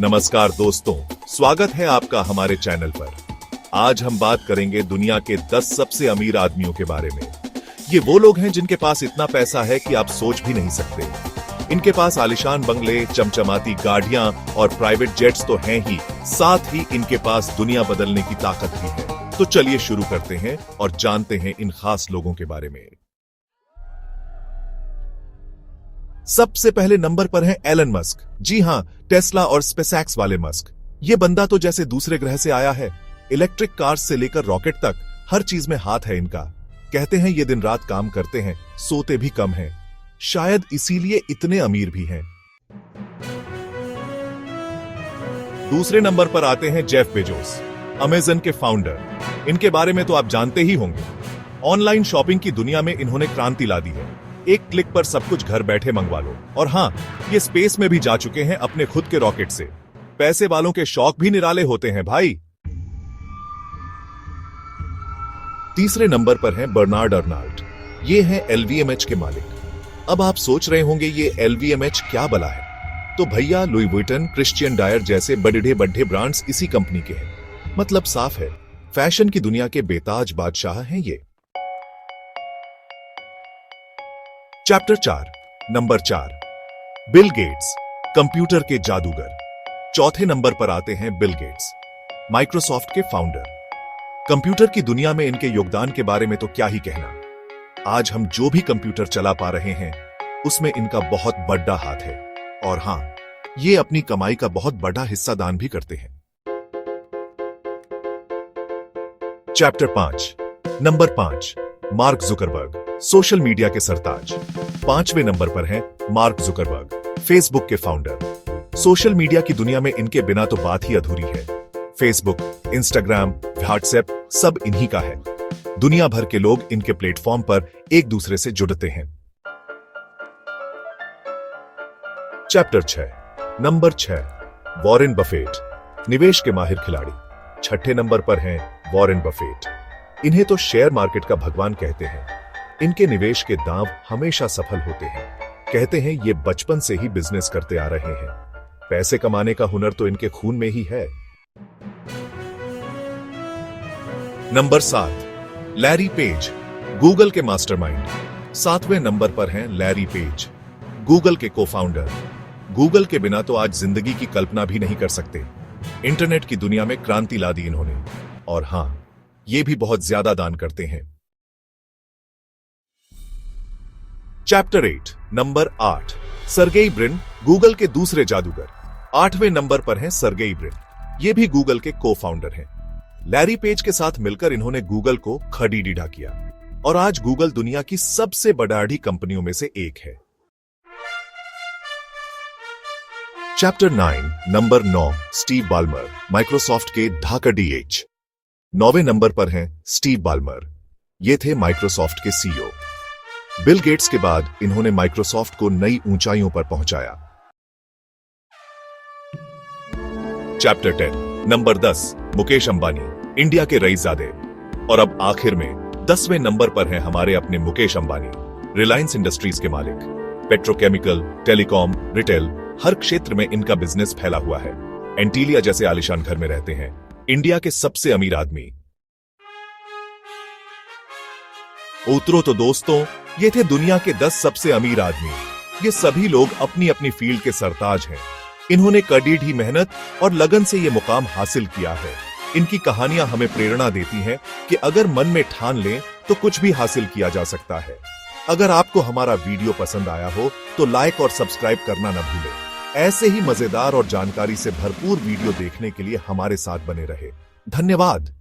नमस्कार दोस्तों, स्वागत है आपका हमारे चैनल पर। आज हम बात करेंगे दुनिया के 10 सबसे अमीर आदमियों के बारे में। ये वो लोग हैं जिनके पास इतना पैसा है कि आप सोच भी नहीं सकते। इनके पास आलिशान बंगले, चमचमाती गाड़ियां और प्राइवेट जेट्स तो हैं ही, साथ ही इनके पास दुनिया बदलने की ताकत भी है। तो चलिए शुरू करते हैं और जानते हैं इन खास लोगों के बारे में। सबसे पहले नंबर पर है एलन मस्क। जी हां, टेस्ला और स्पेसएक्स वाले मस्क। ये बंदा तो जैसे दूसरे ग्रह से आया है। इलेक्ट्रिक कार्स से लेकर रॉकेट तक हर चीज में हाथ है इनका। कहते हैं ये दिन रात काम करते हैं, सोते भी कम हैं। शायद इसीलिए इतने अमीर भी हैं। दूसरे नंबर पर आते हैं जेफ बेजोस, अमेज़न के फाउंडर। इनके बारे में तो आप जानते ही होंगे। ऑनलाइन शॉपिंग की दुनिया में इन्होंने क्रांति ला दी है। एक क्लिक पर सब कुछ घर बैठे मंगवा लो। और हां, ये स्पेस में भी जा चुके हैं अपने खुद के रॉकेट से। पैसे वालों के शौक भी निराले होते हैं भाई। तीसरे नंबर पर हैं बर्नार्ड अर्नाल्ड। ये हैं एलवीएमएच के मालिक। अब आप सोच रहे होंगे ये एलवीएमएच क्या बला है? तो भैया, लुई वुइटन, क्रिश्चियन डायर जैसे बड़े बड़े ब्रांड्स इसी कंपनी के हैं। मतलब साफ है, फैशन की दुनिया के बेताज बादशाह हैं ये। Chapter 4, number 4, Bill Gates, computer के जादूगर। चौथे नंबर पर आते हैं बिल गेट्स, माइक्रोसॉफ्ट के फाउंडर। कंप्यूटर की दुनिया में इनके योगदान के बारे में तो क्या ही कहना। आज हम जो भी कंप्यूटर चला पा रहे हैं, उसमें इनका बहुत बड़ा हाथ है। और हां, ये अपनी कमाई का बहुत बड़ा हिस्सा दान भी करते हैं। Chapter 5, number 5, mark Zuckerberg, social media के सरताज। 5वें नंबर पर हैं मार्क जुकरबर्ग, फेसबुक के फाउंडर। सोशल मीडिया की दुनिया में इनके बिना तो बात ही अधूरी है। फेसबुक, इंस्टाग्राम, व्हाट्सएप सब इन्हीं का है। दुनिया भर के लोग इनके प्लेटफॉर्म पर एक दूसरे से जुड़ते हैं। चैप्टर 6, नंबर 6, वॉरेन बफेट, निवेश के माहिर खिलाड़ी। 6ठे नंबर पर हैं वॉरेन बफेट। इन्हें तो शेयर मार्केट का भगवान कहते हैं। इनके निवेश के दांव हमेशा सफल होते हैं। कहते हैं ये बचपन से ही बिजनेस करते आ रहे हैं। पैसे कमाने का हुनर तो इनके खून में ही है। नंबर 7, लैरी पेज, गूगल के मास्टरमाइंड। 7वें नंबर पर हैं लैरी पेज, गूगल के को-फाउंडर। गूगल के बिना तो आज जिंदगी की कल्पना भी नहीं कर सकते। इंटरनेट की दुनिया में क्रांति ला दी इन्होंने। और हां, ये भी बहुत ज्यादा दान करते हैं। Chapter 8, number 8, Sergey Brin, Google के दूसरे जादूगर। 8वें नंबर पर हैं सर्गेई ब्रिन। ये भी गूगल के को-फाउंडर हैं। लैरी पेज के साथ मिलकर इन्होंने गूगल को खड़ी-डीडा किया और आज गूगल दुनिया की सबसे बड़ी कंपनियों में से एक है। Chapter 9, number 9, Steve Ballmer, Microsoft के ढाका डीएच। 9वें नंबर पर हैं स्टीव बाल्मर। ये थे माइक्रोसॉफ्ट के सीईओ। बिल गेट्स के बाद इन्होंने माइक्रोसॉफ्ट को नई ऊंचाइयों पर पहुंचाया। Chapter 10, number 10, Mukesh Ambani, India के रईसजादे। और अब आखिर में 10वें नंबर पर हैं हमारे अपने मुकेश अंबानी, रिलायंस इंडस्ट्रीज के मालिक। पेट्रोकेमिकल, टेलीकॉम, रिटेल, हर क्षेत्र में इनका बिजनेस फैला हुआ है। एंटीलिया जैसे आलिशान घर में रहते हैं। इंडिया के सबसे अमीर आदमी। उतरो तो दोस्तों, ये थे दुनिया के 10 सबसे अमीर आदमी। ये सभी लोग अपनी अपनी फील्ड के सरताज हैं। इन्होंने कड़ी मेहनत और लगन से ये मुकाम हासिल किया है। इनकी कहानियां हमें प्रेरणा देती हैं कि अगर मन में ठान लें तो कुछ भी हासिल किया जा सकता है। अगर आपको हमारा वीडियो पसंद आया हो तो लाइक और सब्सक्राइब करना न भूलें। ऐसे ही मजेदार और जानकारी से भरपूर वीडियो देखने के लिए हमारे साथ बने रहे। धन्यवाद।